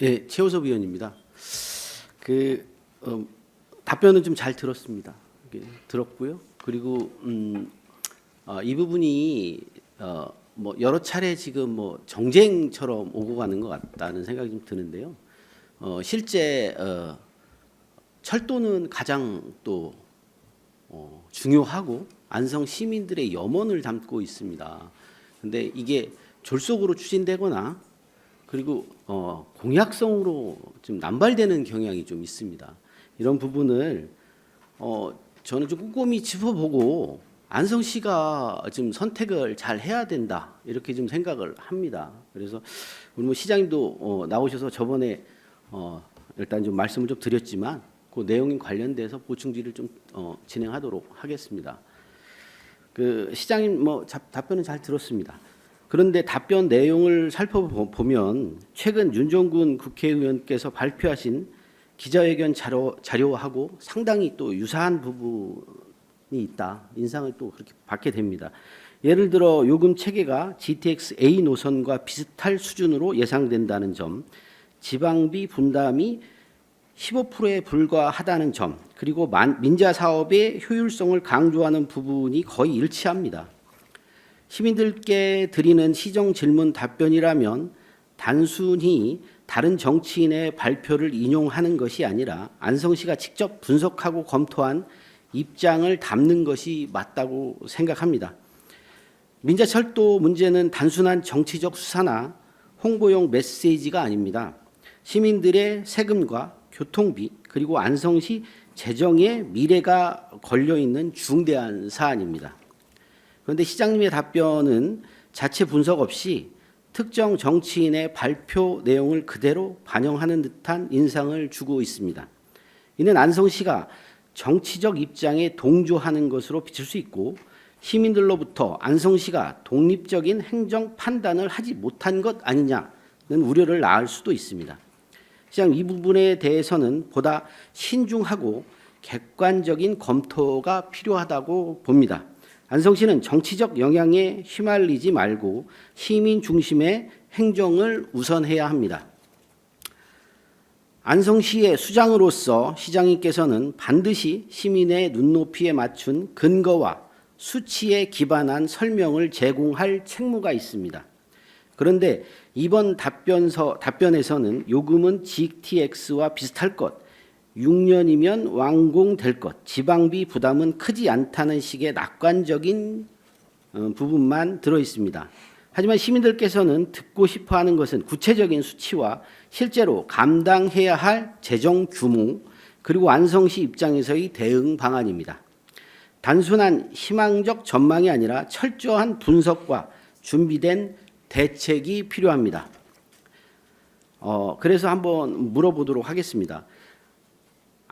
예, 최호섭 의원입니다. 그 답변은 좀 잘 들었습니다. 들었고요. 그리고 이 부분이 뭐 여러 차례 지금 뭐 정쟁처럼 오고 가는 것 같다는 생각이 좀 드는데요. 실제 철도는 가장 또 중요하고 안성 시민들의 염원을 담고 있습니다. 근데 이게 졸속으로 추진되거나 그리고 공약성으로 좀 남발되는 경향이 좀 있습니다. 이런 부분을 저는 좀 꼼꼼히 짚어보고 안성시가 좀 선택을 잘 해야 된다 이렇게 좀 생각을 합니다. 그래서 우리 뭐 시장님도 나오셔서 저번에 일단 좀 말씀을 좀 드렸지만 그 내용에 관련돼서 보충 질의를 좀 진행하도록 하겠습니다. 그 시장님 뭐 답변은 잘 들었습니다. 그런데 답변 내용을 살펴보면 최근 윤종군 국회의원께서 발표하신 기자회견 자료하고 상당히 또 유사한 부분이 있다. 인상을 또 그렇게 받게 됩니다. 예를 들어 요금 체계가 GTX A 노선과 비슷할 수준으로 예상된다는 점, 지방비 분담이 15%에 불과하다는 점, 그리고 민자 사업의 효율성을 강조하는 부분이 거의 일치합니다. 시민들께 드리는 시정 질문 답변이라면 단순히 다른 정치인의 발표를 인용하는 것이 아니라 안성시가 직접 분석하고 검토한 입장을 담는 것이 맞다고 생각합니다. 민자철도 문제는 단순한 정치적 수사나 홍보용 메시지가 아닙니다. 시민들의 세금과 교통비 그리고 안성시 재정의 미래가 걸려있는 중대한 사안입니다. 그런데 시장님의 답변은 자체 분석 없이 특정 정치인의 발표 내용을 그대로 반영하는 듯한 인상을 주고 있습니다. 이는 안성시가 정치적 입장에 동조하는 것으로 비칠 수 있고 시민들로부터 안성시가 독립적인 행정 판단을 하지 못한 것 아니냐는 우려를 낳을 수도 있습니다. 시장 이 부분에 대해서는 보다 신중하고 객관적인 검토가 필요하다고 봅니다. 안성시는 정치적 영향에 휘말리지 말고 시민 중심의 행정을 우선해야 합니다. 안성시의 수장으로서 시장님께서는 반드시 시민의 눈높이에 맞춘 근거와 수치에 기반한 설명을 제공할 책무가 있습니다. 그런데 이번 답변에서는 요금은 GTX와 비슷할 것, 6년이면 완공될 것, 지방비 부담은 크지 않다는 식의 낙관적인 부분만 들어 있습니다. 하지만 시민들께서는 듣고 싶어하는 것은 구체적인 수치와 실제로 감당해야 할 재정 규모 그리고 안성시 입장에서의 대응 방안입니다. 단순한 희망적 전망이 아니라 철저한 분석과 준비된 대책이 필요합니다. 그래서 한번 물어보도록 하겠습니다.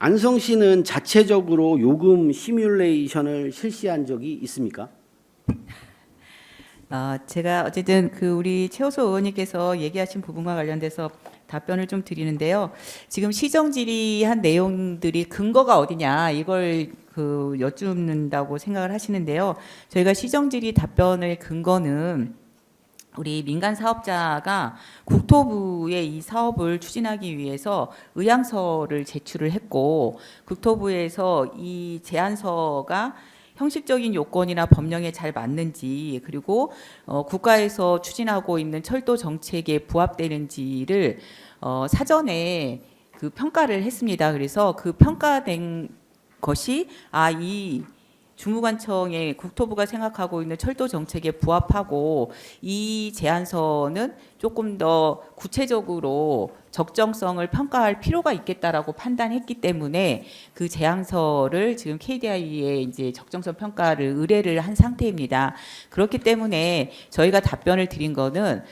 안성시는 자체적으로 요금 시뮬레이션을 실시한 적이 있습니까? 제가 어쨌든 우리 최호수 의원님께서 얘기하신 부분과 관련돼서 답변을 좀 드리는데요. 지금 시정 질의한 내용들이 근거가 어디냐 이걸 여쭙는다고 생각을 하시는데요. 저희가 시정 질의 답변의 근거는 우리 민간 사업자가 국토부에 이 사업을 추진하기 위해서 의향서를 제출을 했고 국토부에서 이 제안서가 형식적인 요건이나 법령에 잘 맞는지 그리고 국가에서 추진하고 있는 철도 정책에 부합되는지를 사전에 평가를 했습니다. 그래서 그 평가된 것이 이 중무관청의 국토부가 생각하고 있는 철도 정책에 부합하고 이 제안서는 조금 더 구체적으로 적정성을 평가할 필요가 있겠다라고 판단했기 때문에 그 제안서를 지금 KDI에 이제 적정성 평가를 의뢰를 한 상태입니다. 그렇기 때문에 저희가 답변을 드린 거는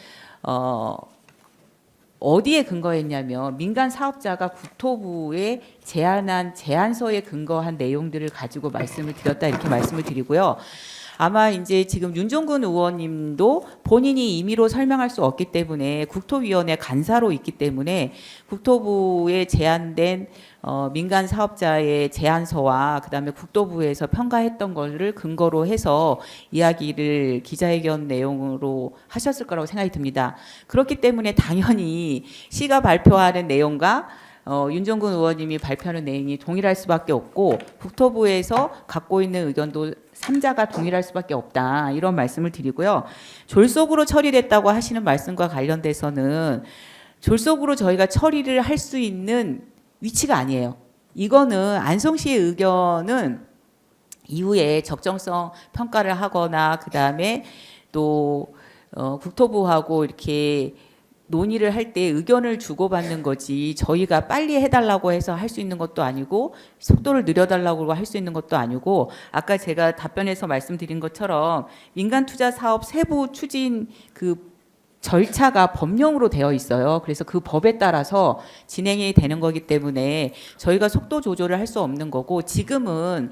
어디에 근거했냐면 민간 사업자가 국토부에 제안한 제안서에 근거한 내용들을 가지고 말씀을 드렸다 이렇게 말씀을 드리고요. 아마 이제 지금 윤종근 의원님도 본인이 임의로 설명할 수 없기 때문에 국토위원회 간사로 있기 때문에 국토부에 제안된 민간 사업자의 제안서와 그다음에 국토부에서 평가했던 것을 근거로 해서 이야기를 기자회견 내용으로 하셨을 거라고 생각이 듭니다. 그렇기 때문에 당연히 시가 발표하는 내용과 윤종근 의원님이 발표하는 내용이 동일할 수밖에 없고 국토부에서 갖고 있는 의견도 3자가 동일할 수밖에 없다. 이런 말씀을 드리고요. 졸속으로 처리됐다고 하시는 말씀과 관련돼서는 졸속으로 저희가 처리를 할 수 있는 위치가 아니에요. 이거는 안성시의 의견은 이후에 적정성 평가를 하거나 그다음에 또 국토부하고 이렇게 논의를 할 때 의견을 주고받는 거지 저희가 빨리 해달라고 해서 할 수 있는 것도 아니고 속도를 늘려달라고 할 수 있는 것도 아니고 아까 제가 답변에서 말씀드린 것처럼 민간투자 사업 세부 추진 그 절차가 법령으로 되어 있어요. 그래서 그 법에 따라서 진행이 되는 거기 때문에 저희가 속도 조절을 할 수 없는 거고 지금은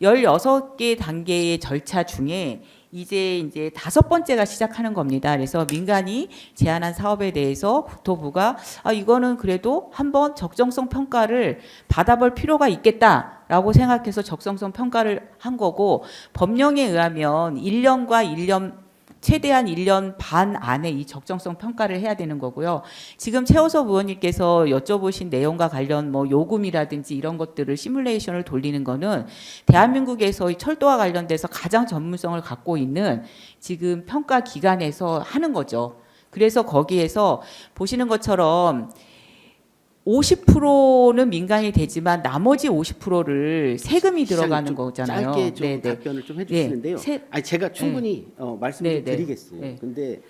16개 단계의 절차 중에 이제 5번째가 시작하는 겁니다. 그래서 민간이 제안한 사업에 대해서 국토부가 이거는 그래도 한번 적정성 평가를 받아볼 필요가 있겠다라고 생각해서 적정성 평가를 한 거고 법령에 의하면 1년과 1년 최대한 1년 반 안에 이 적정성 평가를 해야 되는 거고요. 지금 최호섭 의원님께서 여쭤보신 내용과 관련 뭐 요금이라든지 이런 것들을 시뮬레이션을 돌리는 거는 대한민국에서 이 철도와 관련돼서 가장 전문성을 갖고 있는 지금 평가 기관에서 하는 거죠. 그래서 거기에서 보시는 것처럼 50%는 민간이 되지만 나머지 50%를 세금이 들어가는 거잖아요. 짧게 좀 네네. 답변을 좀 해주시는데요. 아니 제가 충분히 말씀을 좀 드리겠어요. 네. 근데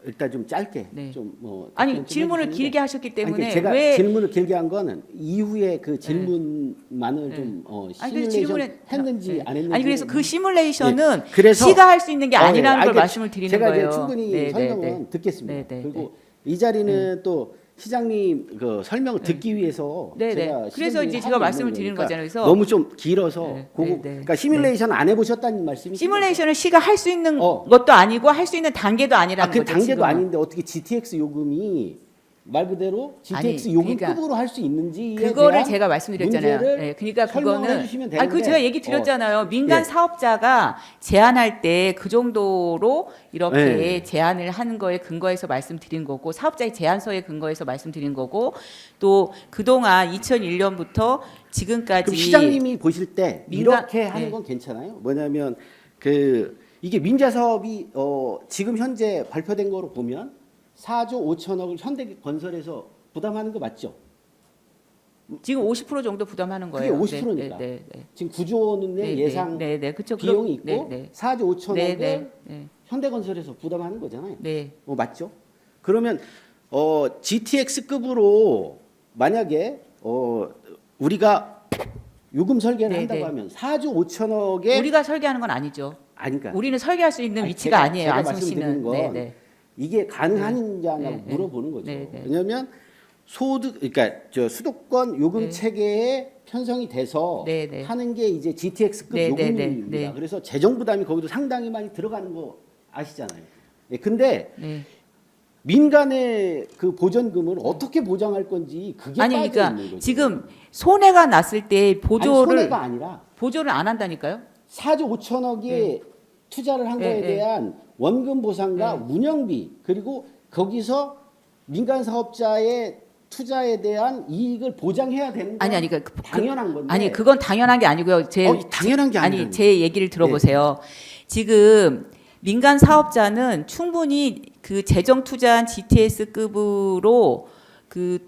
일단 좀 짧게 네. 좀 아니 질문을 길게 하셨기 때문에 아니, 제가 왜 질문을 길게 한 거는 이후에 그 질문만을 좀 시뮬레이션 했는지 안 했는지. 아니 그래서 그 시뮬레이션은 그래서 시가 할 수 있는 게 아니라는 걸 알겠- 말씀을 드리는 제가 거예요. 이제 충분히 설명은 듣겠습니다. 그리고 이 자리는 또 시장님 그 설명을 듣기 위해서 제가 그래서 이제 제가 말씀을 드리는 거잖아요. 그래서 너무 좀 길어서 그러니까 시뮬레이션 안 해보셨다는 말씀이 시뮬레이션을 시가 할 수 있는 것도 아니고 할 수 있는 단계도 아니라는 그 거죠. 단계도 지금은. 아닌데 어떻게 GTX 요금이 말 그대로 GTX 요금급으로 할 수 있는지에 그거를 대한 제가 말씀드렸잖아요. 문제를 네, 그러니까 설명을 그거는 해주시면 되는데 그 제가 얘기 드렸잖아요. 민간 사업자가 제안할 때 그 정도로 이렇게 제안을 하는 거에 근거해서 말씀드린 거고 사업자의 제안서에 근거해서 말씀드린 거고 또 그동안 2001년부터 지금까지 그럼 시장님이 보실 때 민간- 이렇게 하는 건 괜찮아요? 뭐냐면 이게 민자 사업이 지금 현재 발표된 거로 보면 4조 5천억을 현대건설에서 부담하는 거 맞죠? 지금 50% 정도 부담하는 그게 거예요. 50%니까. 지금 9조 원의 예상 그쵸. 비용이 있고 4조 5천억을 네. 현대건설에서 부담하는 거잖아요. 네. 맞죠? 그러면 GTX급으로 만약에 우리가 요금 설계를 한다고 하면 4조 5천억에 우리가 설계하는 건 아니죠. 아니까 우리는 설계할 수 있는 위치가 아니에요. 제가 안성시는. 말씀드리는 건 이게 가능한지 안 물어보는 거죠. 왜냐하면 그러니까 수도권 요금 체계에 편성이 돼서 하는 게 이제 GTX급 요금입니다. 그래서 재정 부담이 거기도 상당히 많이 들어가는 거 아시잖아요. 근데 민간의 그 보전금을 어떻게 보장할 건지 그게 빠져 그러니까 있는 거죠. 지금 손해가 났을 때 손해가 아니라 보조를 안 한다니까요. 4조 5천억의 투자를 한 거에 대한 원금 보상과 운영비 그리고 거기서 민간 사업자의 투자에 대한 이익을 보장해야 되는 건 그러니까 당연한 건데. 그건 당연한 게 아니고요. 당연한 게 아니에요. 제 얘기를 들어보세요. 지금 민간 사업자는 충분히 그 재정 투자한 GTS급으로 그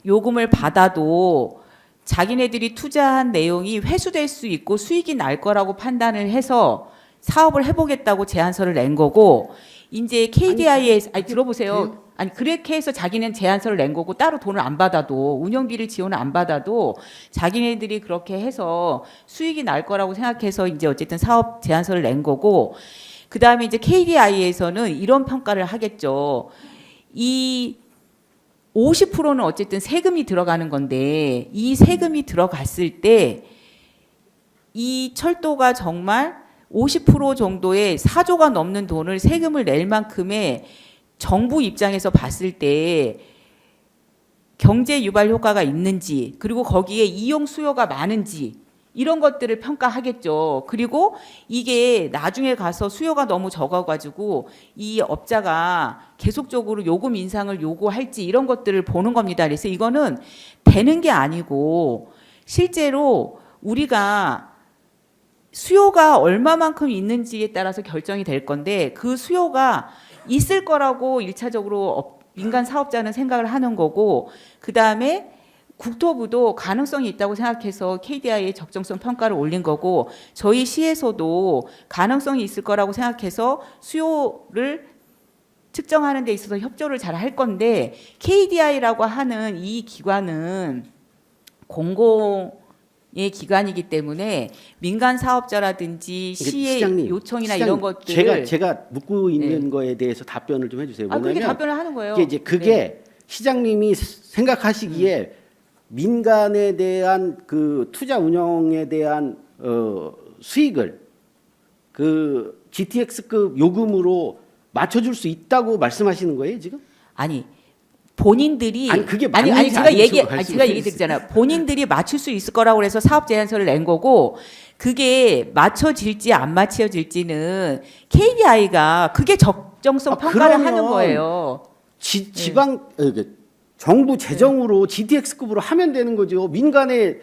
요금을 받아도 자기네들이 투자한 내용이 회수될 수 있고 수익이 날 거라고 pan단을 해서 사업을 해보겠다고 제안서를 낸 거고 이제 KDI에서 들어보세요. 그렇게 해서 자기는 제안서를 낸 거고 따로 돈을 안 받아도 운영비를 지원을 안 받아도 자기네들이 그렇게 해서 수익이 날 거라고 생각해서 이제 어쨌든 사업 제안서를 낸 거고 그 다음에 이제 KDI에서는 이런 평가를 하겠죠. 이 50%는 어쨌든 세금이 들어가는 건데 이 세금이 들어갔을 때 이 철도가 정말 50% 정도의 4조가 넘는 돈을 세금을 낼 만큼의 정부 입장에서 봤을 때 경제 유발 효과가 있는지, 그리고 거기에 이용 수요가 많은지 이런 것들을 평가하겠죠. 그리고 이게 나중에 가서 수요가 너무 적어가지고 이 업자가 계속적으로 요금 인상을 요구할지 이런 것들을 보는 겁니다. 그래서 이거는 되는 게 아니고 실제로 우리가 수요가 얼마만큼 있는지에 따라서 결정이 될 건데, 그 수요가 있을 거라고 일차적으로 민간 사업자는 생각을 하는 거고, 그 다음에 국토부도 가능성이 있다고 생각해서 KDI의 적정성 평가를 올린 거고, 저희 시에서도 가능성이 있을 거라고 생각해서 수요를 측정하는 데 있어서 협조를 잘 할 건데, KDI라고 하는 이 기관은 공공의 기관이기 때문에 민간 사업자라든지 시의 시장님, 요청이나 시장님, 이런 것들을 제가 묻고 있는 거에 대해서 답변을 좀 해주세요. 그렇게 뭐냐면 답변을 하는 거예요. 그게 시장님이 생각하시기에 민간에 대한 그 투자 운영에 대한 수익을 그 GTX급 요금으로 맞춰줄 수 있다고 말씀하시는 거예요 지금? 아니 본인들이 그게 아니 맞는지 제가 아닌지 제가 얘기 드리잖아요. 본인들이 맞출 수 있을 거라고 그래서 사업 제안서를 낸 거고, 그게 맞춰질지 안 맞춰질지는 KDI가 그게 적정성 평가를 하는 거예요. 지방 정부 재정으로 GTX급으로 하면 되는 거죠. 민간이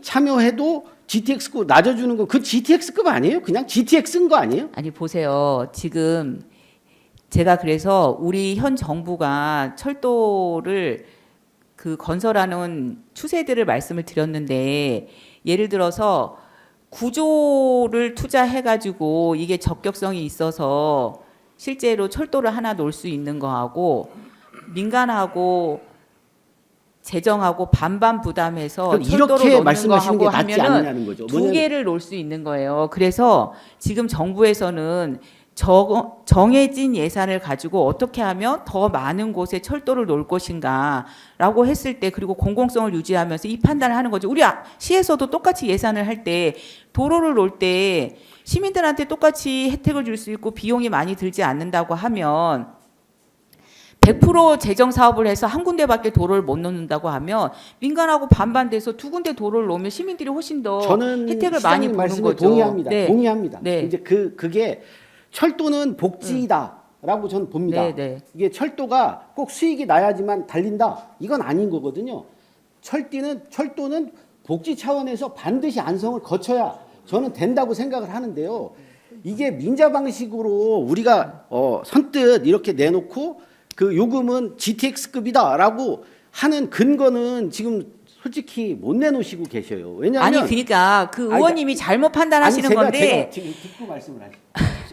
참여해도 GTX급 낮아주는 거, 그 GTX급 아니에요? 그냥 GTX인 거 아니에요? 아니 보세요. 지금 제가 그래서 우리 현 정부가 철도를 그 건설하는 추세들을 말씀을 드렸는데, 예를 들어서 구조를 투자해가지고 이게 적격성이 있어서 실제로 철도를 하나 놓을 수 있는 거하고, 민간하고 재정하고 반반 부담해서 철도를 이렇게 놓는 말씀하시는 게 거하고 낫지 하면은 않느냐는 거죠. 두 개를 놓을 수 있는 거예요. 그래서 지금 정부에서는 정해진 예산을 가지고 어떻게 하면 더 많은 곳에 철도를 놓을 것인가라고 했을 때, 그리고 공공성을 유지하면서 이 판단을 하는 거죠. 우리 시에서도 똑같이 예산을 할 때 도로를 놓을 때 시민들한테 똑같이 혜택을 줄 수 있고 비용이 많이 들지 않는다고 하면, 100% 재정 사업을 해서 한 군데밖에 도로를 못 놓는다고 하면 민간하고 반반돼서 두 군데 도로를 놓으면 시민들이 훨씬 더 저는 혜택을 많이 보는 말씀에 거죠. 동의합니다. 네. 동의합니다. 네. 이제 그게 철도는 복지다라고 저는 봅니다. 네, 네. 이게 철도가 꼭 수익이 나야지만 달린다, 이건 아닌 거거든요. 철도는 복지 차원에서 반드시 안성을 거쳐야 저는 된다고 생각을 하는데요. 이게 민자 방식으로 우리가 선뜻 이렇게 내놓고 그 요금은 GTX급이다라고 하는 근거는 지금 솔직히 못 내놓으시고 계셔요. 왜냐하면 아니 그러니까 그 의원님이 잘못 판단하시는 건데, 제가 지금 듣고 말씀을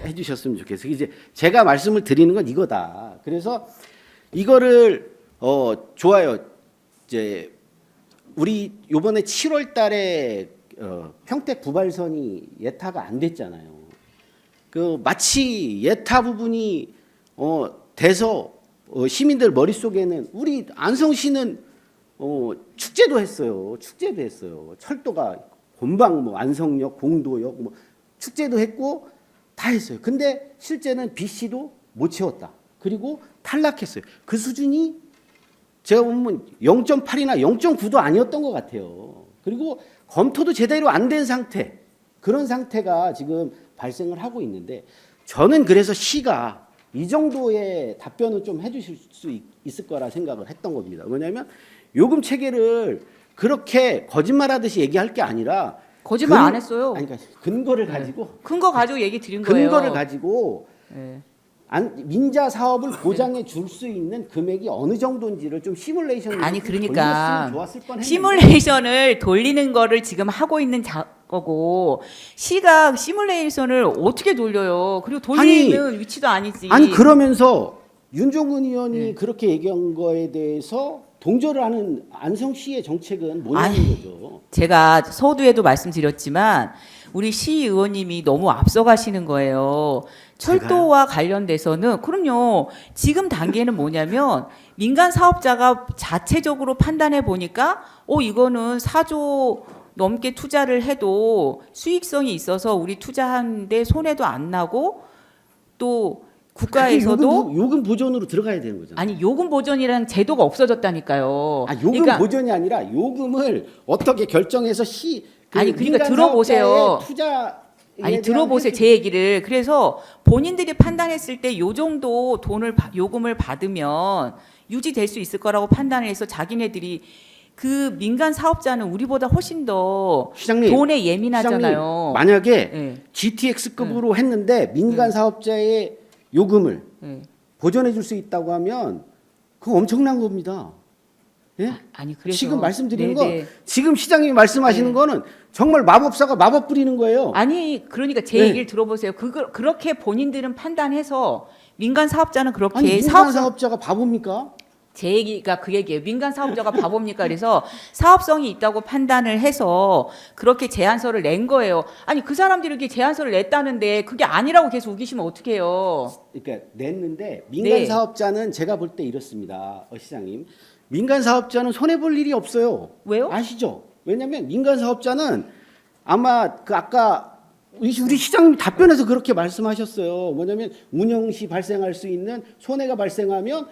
해주셨으면 좋겠어요. 이제 제가 말씀을 드리는 건 이거다. 그래서 이거를 좋아요. 이제 우리 요번에 7월달에 평택 부발선이 예타가 안 됐잖아요. 그 마치 예타 부분이 돼서 시민들 머릿속에는 우리 안성시는 축제도 했어요. 철도가 본방 뭐 안성역, 공도역 뭐 축제도 했고 다 했어요. 근데 실제는 BC도 못 채웠다. 그리고 탈락했어요. 그 수준이 제가 보면 0.8이나 0.9도 아니었던 것 같아요. 그리고 검토도 제대로 안 된 상태, 그런 상태가 지금 발생을 하고 있는데, 저는 그래서 시가 이 정도의 답변은 좀 해주실 수 있을 거라 생각을 했던 겁니다. 뭐냐면 요금 체계를 그렇게 거짓말하듯이 얘기할 게 아니라, 거짓말 안 했어요. 아니, 그러니까 근거를 가지고, 근거 가지고 얘기 드린 거예요. 근거를 가지고 네. 민자 사업을 보장해 줄 수 있는 금액이 어느 정도인지를 좀 시뮬레이션을 아니 그러니까 돌렸으면 좋았을 뻔했는데. 시뮬레이션을 돌리는 거를 지금 하고 있는 거고, 시가 시뮬레이션을 어떻게 돌려요? 그리고 돌리는 위치도 아니지. 아니 그러면서 윤종근 의원이 그렇게 얘기한 거에 대해서 동조를 하는 안성시의 정책은 뭐냐는 거죠. 제가 서두에도 말씀드렸지만 우리 시의원님이 너무 앞서가시는 거예요. 철도와 관련돼서는 그럼요. 지금 단계는 뭐냐면 민간 사업자가 자체적으로 판단해 보니까 이거는 4조 넘게 투자를 해도 수익성이 있어서 우리 투자하는데 손해도 안 나고 또 국가에서도 요금 보전으로 들어가야 되는 거잖아요. 아니 요금 보전이라는 제도가 없어졌다니까요. 요금 그러니까 보전이 아니라 요금을 어떻게 결정해서 아니 그러니까 민간 들어보세요. 사업자의 투자에 아니 대한 들어보세요 제 얘기를. 그래서 본인들이 판단했을 때 요 정도 요금을 받으면 유지될 수 있을 거라고 판단을 해서 자기네들이 그 민간 사업자는 우리보다 훨씬 더 시장님, 돈에 예민하잖아요. 시장님, 만약에 예. GTX급으로 했는데 민간 사업자의 요금을 예. 보전해 줄 수 있다고 하면 그거 엄청난 겁니다. 예? 아니 그래서 지금 말씀드리는 네네. 건 지금 시장님이 말씀하시는 네. 거는 정말 마법사가 마법 부리는 거예요. 아니 그러니까 제 네. 얘기를 들어보세요. 그렇게 본인들은 판단해서 민간 사업자는 그렇게 아니 민간 사업자가 바보입니까? 제 얘기가 그 얘기예요. 민간 사업자가 바보입니까? 그래서 사업성이 있다고 판단을 해서 그렇게 제안서를 낸 거예요. 아니 그 사람들이 이렇게 제안서를 냈다는데 그게 아니라고 계속 우기시면 어떡해요. 그러니까 냈는데 민간 네. 사업자는 제가 볼 때 이렇습니다. 시장님. 민간 사업자는 손해 볼 일이 없어요. 왜요? 아시죠? 왜냐면 민간 사업자는 아마 그 아까 우리 시장님 답변에서 그렇게 말씀하셨어요. 뭐냐면 운영 시 발생할 수 있는 손해가 발생하면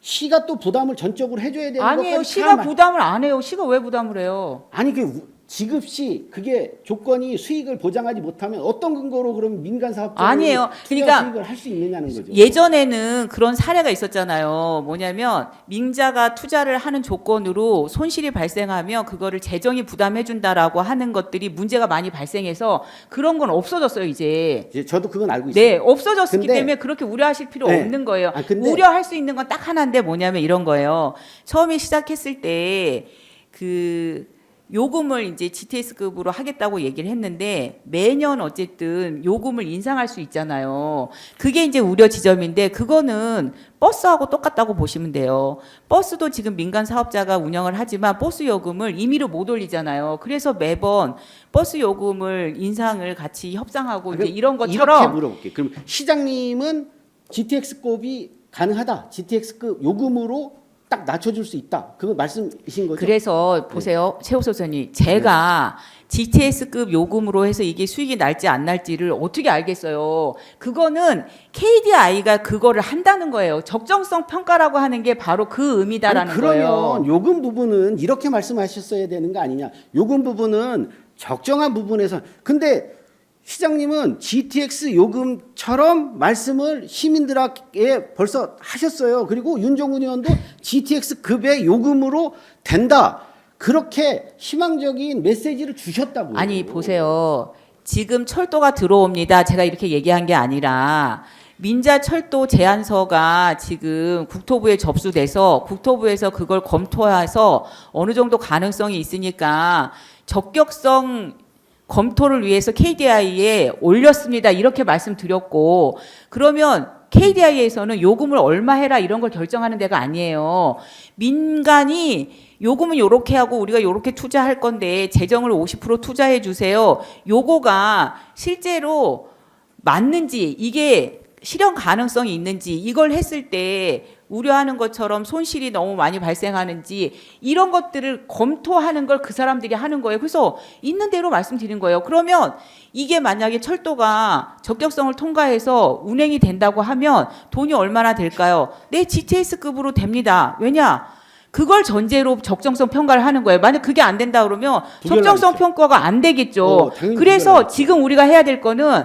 시가 또 부담을 전적으로 해줘야 되는 아니에요. 것까지 시가 다 부담을 안 해요. 시가 왜 부담을 해요? 아니 그 지급 시 그게 조건이 수익을 보장하지 못하면 어떤 근거로 그러면 민간 사업자는 아니에요. 투자 그러니까 수익을 할 수 있느냐는 거죠. 예전에는 그런 사례가 있었잖아요. 뭐냐면 민자가 투자를 하는 조건으로 손실이 발생하면 그거를 재정이 부담해 준다라고 하는 것들이 문제가 많이 발생해서 그런 건 없어졌어요, 이제. 이제 저도 그건 알고 있어요. 네, 없어졌기 근데- 때문에 그렇게 우려하실 필요 네. 없는 거예요. 아, 근데- 우려할 수 있는 건 딱 하나인데 뭐냐면 이런 거예요. 처음에 시작했을 때 그 요금을 이제 GTS급으로 하겠다고 얘기를 했는데 매년 어쨌든 요금을 인상할 수 있잖아요. 그게 이제 우려 지점인데 그거는 버스하고 똑같다고 보시면 돼요. 버스도 지금 민간 사업자가 운영을 하지만 버스 요금을 임의로 못 올리잖아요. 그래서 매번 버스 요금을 인상을 같이 협상하고 이제 이런 이렇게 것처럼 물어볼게요. 그럼 시장님은 GTX급이 가능하다. GTX급 요금으로 딱 낮춰줄 수 있다. 그거 말씀이신 거죠? 그래서 보세요. 최호석 선생님. 제가 GTS급 요금으로 해서 이게 수익이 날지 안 날지를 어떻게 알겠어요. 그거는 KDI가 그거를 한다는 거예요. 적정성 평가라고 하는 게 바로 그 의미다라는 아니, 그러면 거예요. 요금 부분은 이렇게 말씀하셨어야 되는 거 아니냐. 요금 부분은 적정한 부분에서 근데 시장님은 GTX 요금처럼 말씀을 시민들에게 벌써 하셨어요. 그리고 윤종훈 의원도 GTX 급의 요금으로 된다. 그렇게 희망적인 메시지를 주셨다고요. 아니 보세요. 지금 철도가 들어옵니다. 제가 이렇게 얘기한 게 아니라 민자철도 제안서가 지금 국토부에 접수돼서 국토부에서 그걸 검토해서 어느 정도 가능성이 있으니까 적격성 검토를 위해서 KDI에 올렸습니다. 이렇게 말씀드렸고 그러면 KDI에서는 요금을 얼마 해라 이런 걸 결정하는 데가 아니에요. 민간이 요금은 요렇게 하고 우리가 요렇게 투자할 건데 재정을 50% 투자해 주세요. 요거가 실제로 맞는지 이게 실현 가능성이 있는지 이걸 했을 때 우려하는 것처럼 손실이 너무 많이 발생하는지 이런 것들을 검토하는 걸 그 사람들이 하는 거예요. 그래서 있는 대로 말씀드린 거예요. 그러면 이게 만약에 철도가 적격성을 통과해서 운행이 된다고 하면 돈이 얼마나 될까요? 네, GTS급으로 됩니다. 왜냐? 그걸 전제로 적정성 평가를 하는 거예요. 만약 그게 안 된다 그러면 적정성 평가가 안 되겠죠. 당연히 그래서 부결하겠죠. 지금 우리가 해야 될 거는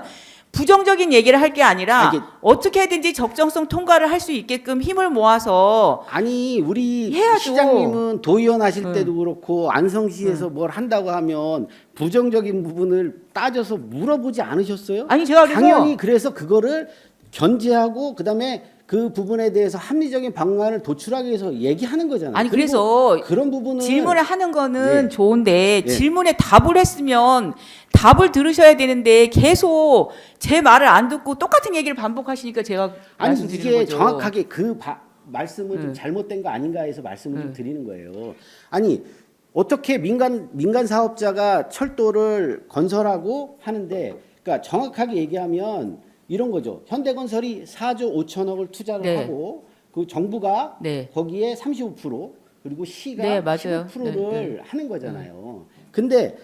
부정적인 얘기를 할 게 아니라 이게- 어떻게든지 적정성 통과를 할 수 있게끔 힘을 모아서 아니 우리 해야죠. 시장님은 도의원 하실 응. 때도 그렇고 안성시에서 뭘 한다고 하면 부정적인 부분을 따져서 물어보지 않으셨어요? 아니 제가 그래서 당연히 그래서 그거를 견제하고 그다음에 그 부분에 대해서 합리적인 방안을 도출하기 위해서 얘기하는 거잖아요. 아니 그리고 그래서 그런 부분은 질문을 하는 거는 네. 좋은데 네. 질문에 답을 했으면 답을 들으셔야 되는데 계속 제 말을 안 듣고 똑같은 얘기를 반복하시니까 제가 아니 말씀드리는 이게 거죠. 정확하게 그 말씀은 좀 네. 잘못된 거 아닌가 해서 말씀을 좀 드리는 거예요. 아니 어떻게 민간 사업자가 철도를 건설하고 하는데 그러니까 정확하게 얘기하면 이런 거죠. 현대건설이 4조 5천억을 투자를 네. 하고 그 정부가 네. 거기에 35% 그리고 시가 네, 맞아요. 15%를 네, 네. 하는 거잖아요. 근데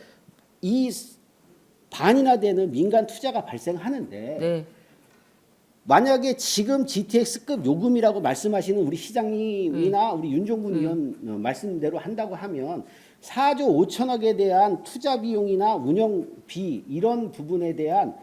이 반이나 되는 민간 투자가 발생하는데 네. 만약에 지금 GTX급 요금이라고 말씀하시는 우리 시장님이나 우리 윤종군 의원 말씀대로 한다고 하면 4조 5천억에 대한 투자 비용이나 운영비 이런 부분에 대한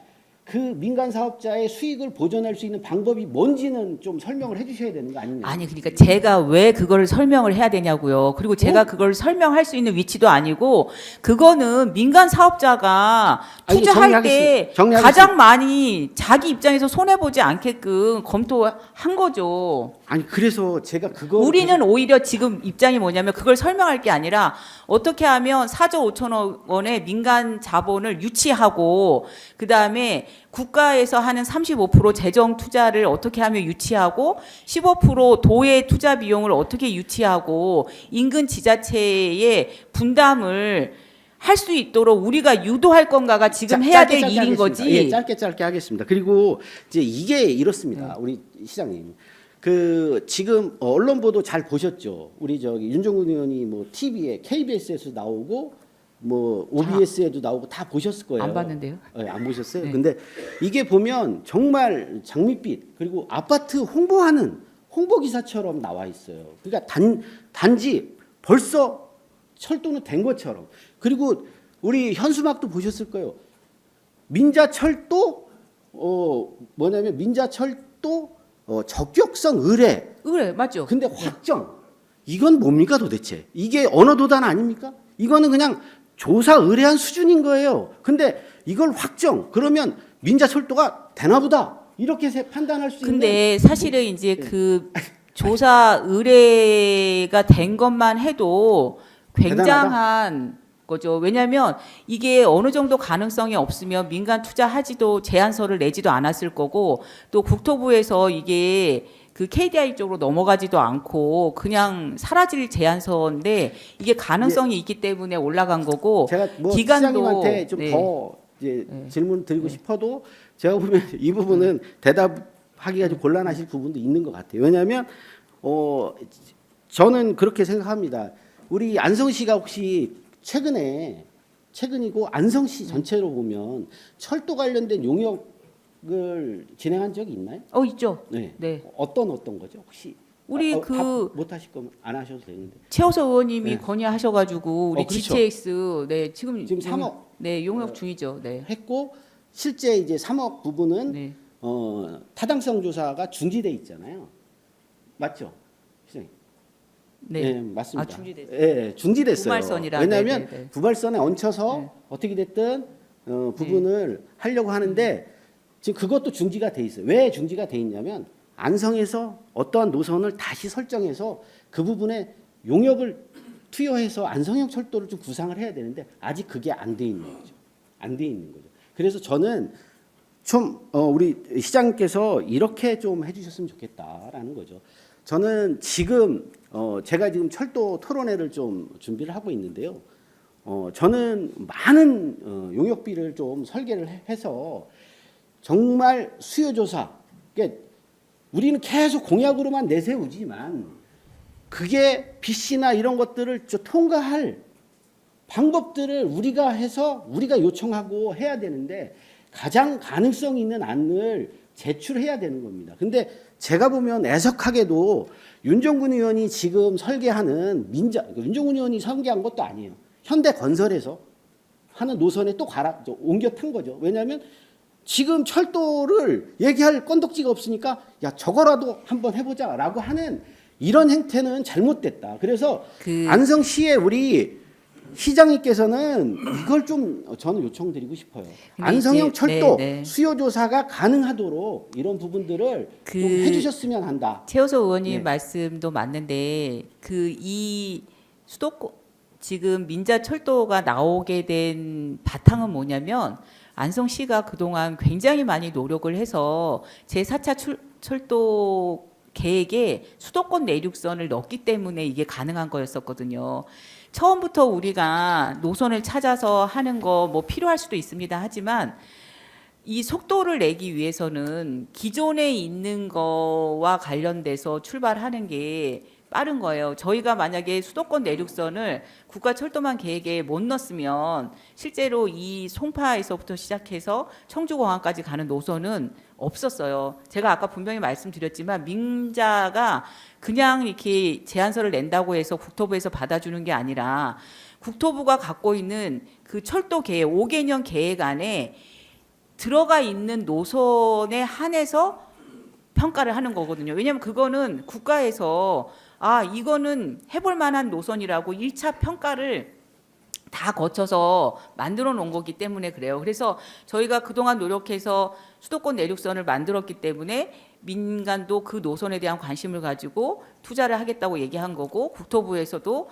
그 민간 사업자의 수익을 보존할 수 있는 방법이 뭔지는 좀 설명을 해주셔야 되는 거 아니냐? 아니 그러니까 제가 왜 그걸 설명을 해야 되냐고요. 그리고 제가 그걸 설명할 수 있는 위치도 아니고 그거는 민간 사업자가 아니, 투자할 때 정리하겠습니다. 가장 많이 자기 입장에서 손해 보지 않게끔 검토한 거죠. 아니 그래서 제가 그거 우리는 오히려 지금 입장이 뭐냐면 그걸 설명할 게 아니라 어떻게 하면 4조 5천억 원의 민간 자본을 유치하고 그다음에 국가에서 하는 35% 재정 투자를 어떻게 하면 유치하고 15% 도의 투자 비용을 어떻게 유치하고 인근 지자체의 분담을 할 수 있도록 우리가 유도할 건가가 지금 해야 될 일인 하겠습니다. 거지. 예, 짧게 하겠습니다. 그리고 이제 이게 이렇습니다. 우리 시장님. 그 지금 언론 보도 잘 보셨죠? 우리 저기 윤종군 의원이 뭐 TV에 KBS에서 나오고 뭐 OBS에도 나오고 다 보셨을 거예요. 안 봤는데요. 네, 안 보셨어요? 네. 근데 이게 보면 정말 장밋빛 그리고 아파트 홍보하는 홍보 기사처럼 나와 있어요. 그러니까 단지 벌써 철도는 된 것처럼. 그리고 우리 현수막도 보셨을 거예요. 민자철도 뭐냐면 민자철도 적격성 의뢰. 그래 맞죠. 근데 확정. 이건 뭡니까 도대체? 이게 언어 도단 아닙니까? 이거는 그냥 조사 의뢰한 수준인 거예요. 근데 이걸 확정. 그러면 민자철도가 되나 보다. 이렇게 판단할 수 있는. 근데 사실은 이제 네. 그 조사 의뢰가 된 것만 해도 굉장한 거죠. 왜냐하면 이게 어느 정도 가능성이 없으면 민간 투자하지도 제안서를 내지도 않았을 거고 또 국토부에서 이게 그 KDI 쪽으로 넘어가지도 않고 그냥 사라질 제안서인데 이게 가능성이 있기 때문에 올라간 거고 제가 뭐 기간도 시장님한테 좀 네. 더 이제 네. 질문 드리고 싶어도 제가 보면 이 부분은 대답하기가 좀 곤란하실 부분도 있는 것 같아요. 왜냐하면 저는 그렇게 생각합니다. 우리 안성시가 혹시 최근이고 안성시 전체로 보면 철도 관련된 용역을 진행한 적이 있나요? 있죠. 네. 네. 어떤 거죠? 혹시 우리 못 하실 거면 안 하셔도 되는데. 최호서 의원님이 네. 건의하셔가지고 우리 그렇죠. GTX 네 지금 3억 네 용역 중이죠. 네. 했고 실제 이제 3억 부분은 네. 타당성 조사가 중지돼 있잖아요. 맞죠? 시장님. 네. 맞습니다. 아, 중지됐어요. 예, 중지됐어요. 부발선이라. 왜냐하면 네. 부발선에 얹혀서 네. 어떻게 됐든 부분을 하려고 하는데 지금 그것도 중지가 돼 있어요. 왜 중지가 돼 있냐면 안성에서 어떠한 노선을 다시 설정해서 그 부분에 용역을 투여해서 안성형 철도를 좀 구상을 해야 되는데 아직 그게 안 돼 있는 거죠. 안 돼 있는 거죠. 그래서 저는 좀 우리 시장님께서 이렇게 좀 해주셨으면 좋겠다라는 거죠. 저는 지금 제가 지금 철도 토론회를 좀 준비를 하고 있는데요. 저는 많은 용역비를 좀 설계를 해서 정말 수요조사, 그러니까 우리는 계속 공약으로만 내세우지만 그게 BC나 이런 것들을 통과할 방법들을 우리가 해서 우리가 요청하고 해야 되는데 가장 가능성 있는 안을 제출해야 되는 겁니다. 근데 제가 보면 애석하게도 윤종군 의원이 지금 설계하는 윤종군 의원이 설계한 것도 아니에요. 현대건설에서 하는 노선에 또 옮겨 탄 거죠. 왜냐하면 지금 철도를 얘기할 건덕지가 없으니까 야 저거라도 한번 해보자라고 하는 이런 행태는 잘못됐다. 그래서 안성시의 우리 시장님께서는 이걸 좀 저는 요청드리고 싶어요. 안성형 철도 수요 조사가 가능하도록 이런 부분들을 좀 해주셨으면 한다. 최호서 의원님 말씀도 맞는데 이 수도권 지금 민자 철도가 나오게 된 바탕은 뭐냐면 안성시가 그동안 굉장히 많이 노력을 해서 제4차 철도 계획에 수도권 내륙선을 넣었기 때문에 이게 가능한 거였었거든요. 처음부터 우리가 노선을 찾아서 하는 거 뭐 필요할 수도 있습니다. 하지만 이 속도를 내기 위해서는 기존에 있는 거와 관련돼서 출발하는 게 빠른 거예요. 저희가 만약에 수도권 내륙선을 국가철도망 계획에 못 넣었으면 실제로 이 송파에서부터 시작해서 청주공항까지 가는 노선은 없었어요. 제가 아까 분명히 말씀드렸지만 민자가 그냥 이렇게 제안서를 낸다고 해서 국토부에서 받아주는 게 아니라 국토부가 갖고 있는 그 철도 계획 5개년 계획 안에 들어가 있는 노선에 한해서 평가를 하는 거거든요. 왜냐하면 그거는 국가에서 이거는 해볼 만한 노선이라고 1차 평가를 다 거쳐서 만들어 놓은 거기 때문에 그래요. 그래서 저희가 그동안 노력해서 수도권 내륙선을 만들었기 때문에 민간도 그 노선에 대한 관심을 가지고 투자를 하겠다고 얘기한 거고 국토부에서도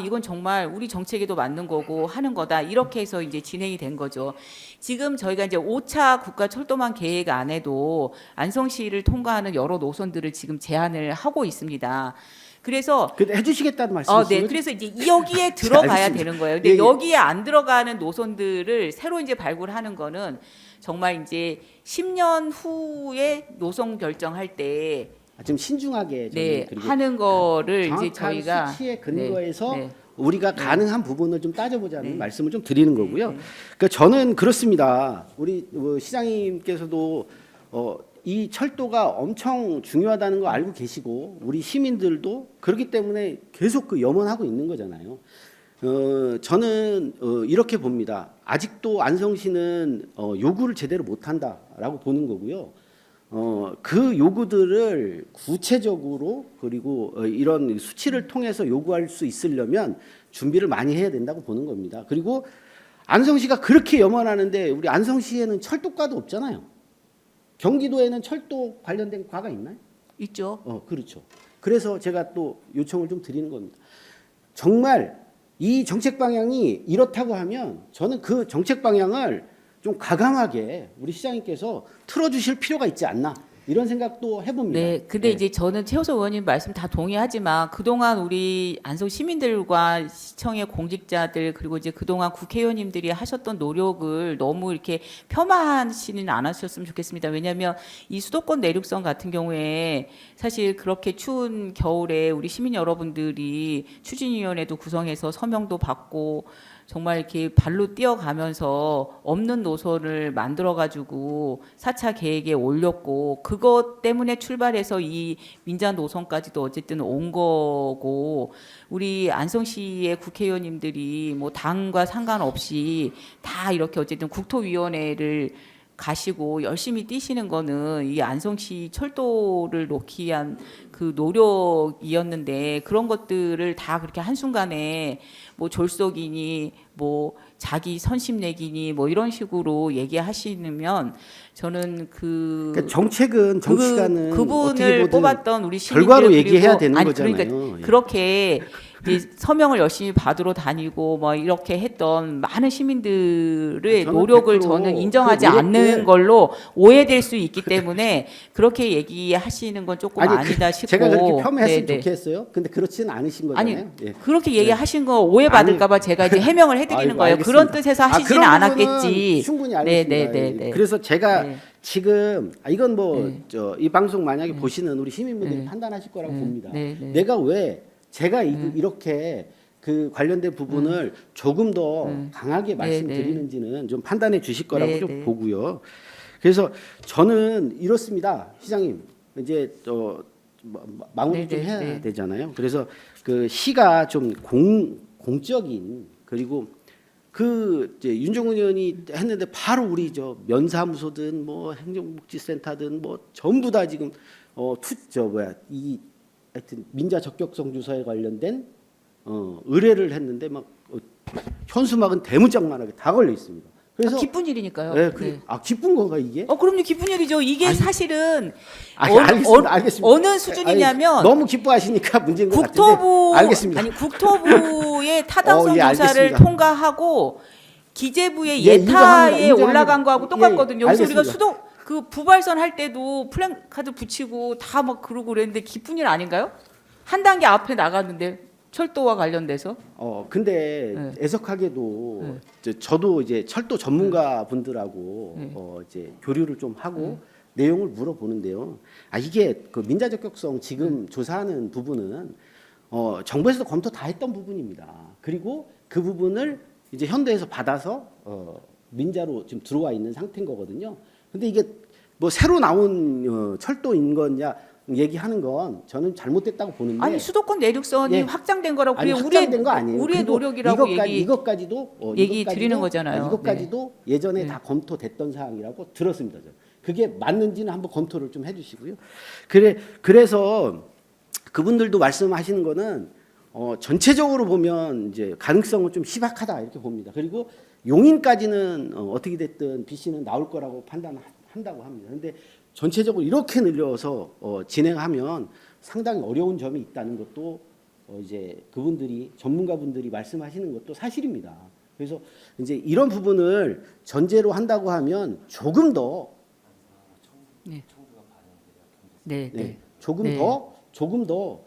이건 정말 우리 정책에도 맞는 거고 하는 거다. 이렇게 해서 이제 진행이 된 거죠. 지금 저희가 이제 5차 국가 철도망 계획 안에도 안성시를 통과하는 여러 노선들을 지금 제안을 하고 있습니다. 그래서 해주시겠다는 말씀이시죠? 네. 그래서 이제 여기에 들어가야 알겠습니다. 되는 거예요. 근데 예, 예. 여기에 안 들어가는 노선들을 새로 이제 발굴하는 거는 정말 이제 10년 후에 노선 결정할 때 좀 신중하게 네, 그리고 하는 거를 정확한 이제 저희가 수치에 근거해서 네. 우리가 가능한 부분을 좀 따져보자는 네. 말씀을 좀 드리는 거고요. 네. 그러니까 저는 그렇습니다. 우리 시장님께서도 이 철도가 엄청 중요하다는 거 알고 계시고 우리 시민들도 그렇기 때문에 계속 그 염원하고 있는 거잖아요. 저는 이렇게 봅니다. 아직도 안성시는 요구를 제대로 못한다라고 보는 거고요. 그 요구들을 구체적으로 그리고 이런 수치를 통해서 요구할 수 있으려면 준비를 많이 해야 된다고 보는 겁니다. 그리고 안성시가 그렇게 염원하는데 우리 안성시에는 철도과도 없잖아요. 경기도에는 철도 관련된 과가 있나요? 있죠. 그렇죠. 그래서 제가 또 요청을 좀 드리는 겁니다. 정말 이 정책 방향이 이렇다고 하면 저는 그 정책 방향을 좀 과감하게 우리 시장님께서 틀어주실 필요가 있지 않나 이런 생각도 해봅니다. 네, 근데 이제 저는 최호석 의원님 말씀 다 동의하지만 그동안 우리 안성 시민들과 시청의 공직자들 그리고 이제 그동안 국회의원님들이 하셨던 노력을 너무 이렇게 폄하하시는 않으셨으면 좋겠습니다. 왜냐하면 이 수도권 내륙선 같은 경우에 사실 그렇게 추운 겨울에 우리 시민 여러분들이 추진위원회도 구성해서 서명도 받고 정말 이렇게 발로 뛰어가면서 없는 노선을 만들어가지고 4차 계획에 올렸고 그것 때문에 출발해서 이 민자 노선까지도 어쨌든 온 거고 우리 안성시의 국회의원님들이 뭐 당과 상관없이 다 이렇게 어쨌든 국토위원회를 가시고 열심히 뛰시는 거는 이 안성시 철도를 놓기 위한 그 노력이었는데 그런 것들을 다 그렇게 한순간에 뭐 졸속이니 뭐 자기 선심 내기니 뭐 이런 식으로 얘기하시면 저는 그러니까 정책은 정치가는 어떻게 그분을 보든 뽑았던 우리 시민들 결과로 그리고 얘기해야 되는 아니, 거잖아요. 그러니까 예. 그렇게 이제 서명을 열심히 받으러 다니고 뭐 이렇게 했던 많은 시민들의 저는 노력을 100% 저는 인정하지 그 노력들- 않는 걸로 오해될 수 있기 때문에 그렇게 얘기하시는 건 조금 아니다 싶고 제가 그렇게 폄훼했으면 네, 네. 좋겠어요. 근데 그렇지는 않으신 아니 거잖아요. 예. 그렇게 얘기하신 거 오해받을까봐 제가 이제 해명을 해드리는 아이고, 거예요. 알겠습니다. 그런 뜻에서 하시지는 그런 않았겠지. 부분은 충분히 알겠습니다. 네. 그래서 제가 네. 지금 이건 뭐 네. 이 방송 만약에 보시는 우리 시민분들이 네. 판단하실 거라고 네. 봅니다. 네. 내가 왜 제가 이렇게 그 관련된 부분을 조금 더 강하게 말씀드리는지는 좀 판단해 주실 거라고 네, 좀 네. 보고요. 그래서 저는 이렇습니다, 시장님. 이제 마무리 좀 네, 해야 네. 되잖아요. 그래서 그 시가 좀 공적인 그리고 그 이제 윤종훈 의원이 했는데 바로 우리 면사무소든 뭐 행정복지센터든 뭐 전부 다 지금 이 하여튼 민자 적격성 주사에 관련된 의뢰를 했는데 막 현수막은 대문짝만하게 다 걸려 있습니다. 그래서 기쁜 일이니까요. 네, 네. 기쁜 건가 이게? 그럼요, 기쁜 일이죠. 이게 아니, 사실은 알겠습니다. 어느 수준이냐면 아니, 너무 기뻐하시니까 문제인 것 국토부 같은데. 알겠습니다. 아니 국토부의 타당성 예, 조사를 알겠습니다. 통과하고 기재부의 예, 예타에 인정합니다. 올라간 거하고 똑같거든요. 그래서 우리가 알겠습니다. 그 부발선 할 때도 플랜카드 붙이고 다 막 그러고 그랬는데 기쁜 일 아닌가요? 한 단계 앞에 나갔는데 철도와 관련돼서. 근데 네. 애석하게도 저도 이제 철도 전문가 분들하고 네. 이제 교류를 좀 하고 내용을 물어보는데요. 이게 그 민자 적격성 지금 조사하는 부분은 정부에서도 검토 다 했던 부분입니다. 그리고 그 부분을 이제 현대에서 받아서 민자로 지금 들어와 있는 상태인 거거든요. 근데 이게 뭐 새로 나온 철도인 거냐 얘기하는 건 저는 잘못됐다고 보는데. 아니 수도권 내륙선이 예. 확장된 거라고 아니, 그게 확장된 거 아니에요. 우리의 그리고 노력이라고 이것까지도 얘기 드리는 거잖아요. 이것까지도 예전에 네. 다 검토됐던 사항이라고 들었습니다. 저는. 그게 맞는지는 한번 검토를 좀 해주시고요. 그래서 그분들도 말씀하시는 거는 전체적으로 보면 이제 가능성은 좀 희박하다 이렇게 봅니다. 그리고 용인까지는 어떻게 됐든 BC는 나올 거라고 판단한다고 합니다. 그런데 전체적으로 이렇게 늘려서 진행하면 상당히 어려운 점이 있다는 것도 이제 그분들이 전문가분들이 말씀하시는 것도 사실입니다. 그래서 이제 이런 부분을 전제로 한다고 하면 조금 더 네. 네, 네. 네, 조금 네. 더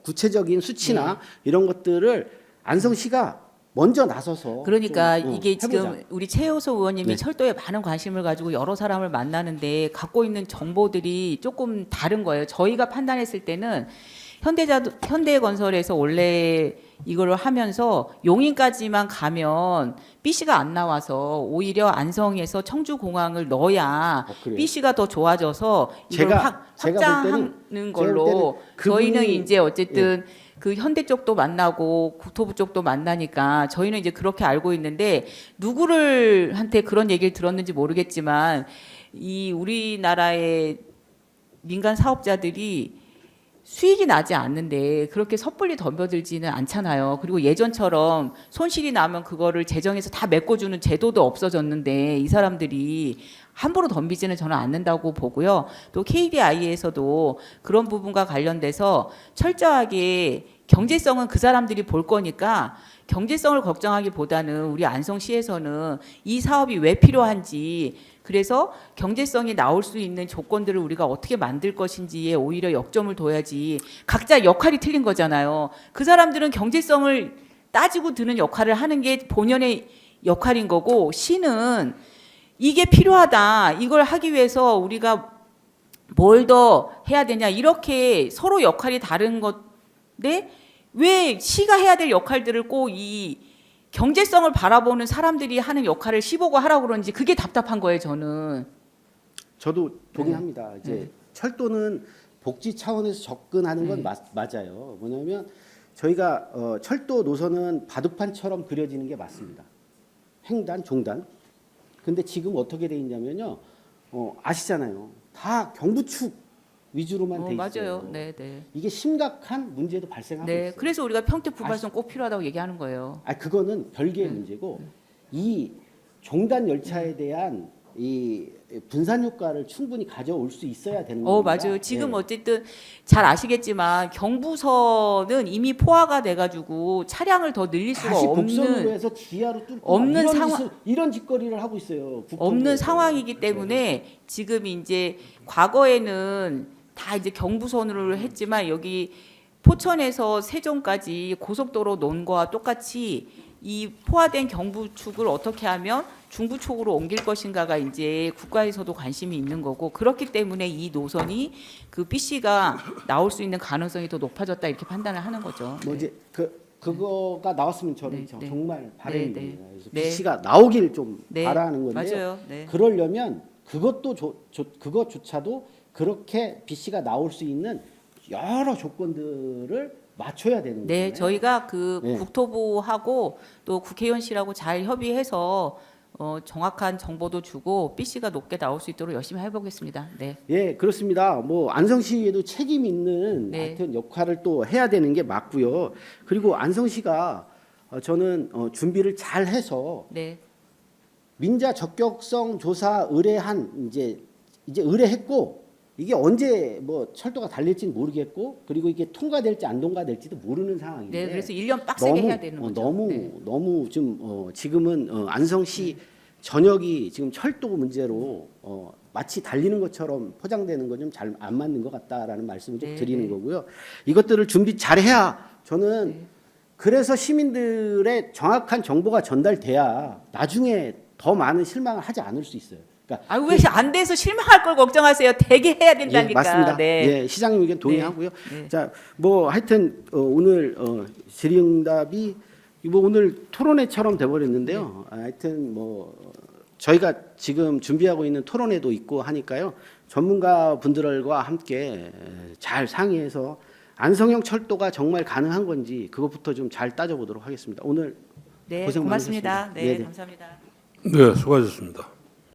구체적인 수치나 이런 것들을 안성시가 먼저 나서서 그러니까 좀, 이게 해보자. 지금 우리 최효소 의원님이 네. 철도에 많은 관심을 가지고 여러 사람을 만나는데 갖고 있는 정보들이 조금 다른 거예요. 저희가 판단했을 때는 현대건설에서 원래 이걸 하면서 용인까지만 가면 BC가 안 나와서 오히려 안성에서 청주공항을 넣어야 그래요? BC가 더 좋아져서 이걸 제가 볼 확장하는 때는 걸로 그분이- 저희는 이제 어쨌든 그 현대 쪽도 만나고 국토부 쪽도 만나니까 저희는 이제 그렇게 알고 있는데 누구를 한테 그런 얘기를 들었는지 모르겠지만 이 우리나라의 민간 사업자들이 수익이 나지 않는데 그렇게 섣불리 덤벼들지는 않잖아요. 그리고 예전처럼 손실이 나면 그거를 재정에서 다 메꿔주는 제도도 없어졌는데 이 사람들이 함부로 덤비지는 저는 않는다고 보고요. 또 KDI에서도 그런 부분과 관련돼서 철저하게 경제성은 그 사람들이 볼 거니까 경제성을 걱정하기보다는 우리 안성시에서는 이 사업이 왜 필요한지 그래서 경제성이 나올 수 있는 조건들을 우리가 어떻게 만들 것인지에 오히려 역점을 둬야지 각자 역할이 틀린 거잖아요. 그 사람들은 경제성을 따지고 드는 역할을 하는 게 본연의 역할인 거고 시는 이게 필요하다. 이걸 하기 위해서 우리가 뭘 더 해야 되냐. 이렇게 서로 역할이 다른 건데 왜 시가 해야 될 역할들을 꼭 이 경제성을 바라보는 사람들이 하는 역할을 시보고 하라고 그러는지 그게 답답한 거예요, 저는. 저도 동의합니다. 이제 네. 철도는 복지 차원에서 접근하는 건 맞아요. 뭐냐면 저희가 철도 노선은 바둑판처럼 그려지는 게 맞습니다. 횡단, 종단. 근데 지금 어떻게 돼 있냐면요. 아시잖아요. 다 경부축 위주로만 돼 있어요. 맞아요. 네, 네. 이게 심각한 문제도 발생하고 네, 있어요. 그래서 우리가 평택 부발선 꼭 필요하다고 얘기하는 거예요. 그거는 별개의 문제고 이 종단 열차에 대한 이 분산 효과를 충분히 가져올 수 있어야 되는 겁니다. 맞아요. 지금 예. 어쨌든 잘 아시겠지만 경부선은 이미 포화가 돼가지고 차량을 더 늘릴 수가 다시 곡선으로 없는 해서 지하로 뚫고 없는 이런 상황- 이런 짓거리를 하고 있어요. 국토부에서. 없는 상황이기 때문에 지금 이제 과거에는 다 이제 경부선으로 했지만 여기 포천에서 세종까지 고속도로 논 거와 똑같이 이 포화된 경부축을 어떻게 하면 중부축으로 옮길 것인가가 이제 국가에서도 관심이 있는 거고 그렇기 때문에 이 노선이 그 BC가 나올 수 있는 가능성이 더 높아졌다 이렇게 판단을 하는 거죠. 뭐 이제 그거가 나왔으면 저는 네, 네. 정말 바람입니다. 네, 네. 그래서 네. BC가 나오길 좀 네, 바라는 건데요. 맞아요. 네. 그러려면 그것조차도 그렇게 BC가 나올 수 있는 여러 조건들을 맞춰야 되는 거예요. 네, 저희가 그 네. 국토부하고 또 국회의원실하고 잘 협의해서 정확한 정보도 주고 BC가 높게 나올 수 있도록 열심히 해보겠습니다. 네. 예, 그렇습니다. 뭐 안성시에도 책임 있는 네. 하여튼 역할을 또 해야 되는 게 맞고요. 그리고 안성시가 저는 준비를 잘 해서 네. 민자 적격성 조사 의뢰한 이제 의뢰했고 이게 언제 뭐 철도가 달릴지는 모르겠고 그리고 이게 통과될지 안 통과될지도 모르는 상황인데 네, 그래서 1년 빡세게 해야 되는 거죠. 네. 너무 좀 지금은 안성시 전역이 지금 철도 문제로 마치 달리는 것처럼 포장되는 건 좀 잘 안 맞는 것 같다라는 말씀을 좀 네, 드리는 네. 거고요. 이것들을 준비 잘해야 저는 네. 그래서 시민들의 정확한 정보가 전달돼야 나중에 더 많은 실망을 하지 않을 수 있어요. 그러니까 아, 왜 안 돼서 실망할 걸 걱정하세요? 되게 해야 된다니까. 예, 맞습니다. 네. 예, 시장님 의견 동의하고요. 네. 자, 뭐 하여튼 오늘 질의응답이 뭐 오늘 토론회처럼 돼버렸는데요. 하여튼 뭐 저희가 지금 준비하고 있는 토론회도 있고 하니까요. 전문가 분들과 함께 잘 상의해서 안성형 철도가 정말 가능한 건지 그것부터 좀 잘 따져보도록 하겠습니다. 오늘 네, 고생 고맙습니다. 많으셨습니다. 네, 네네. 감사합니다. 네, 수고하셨습니다.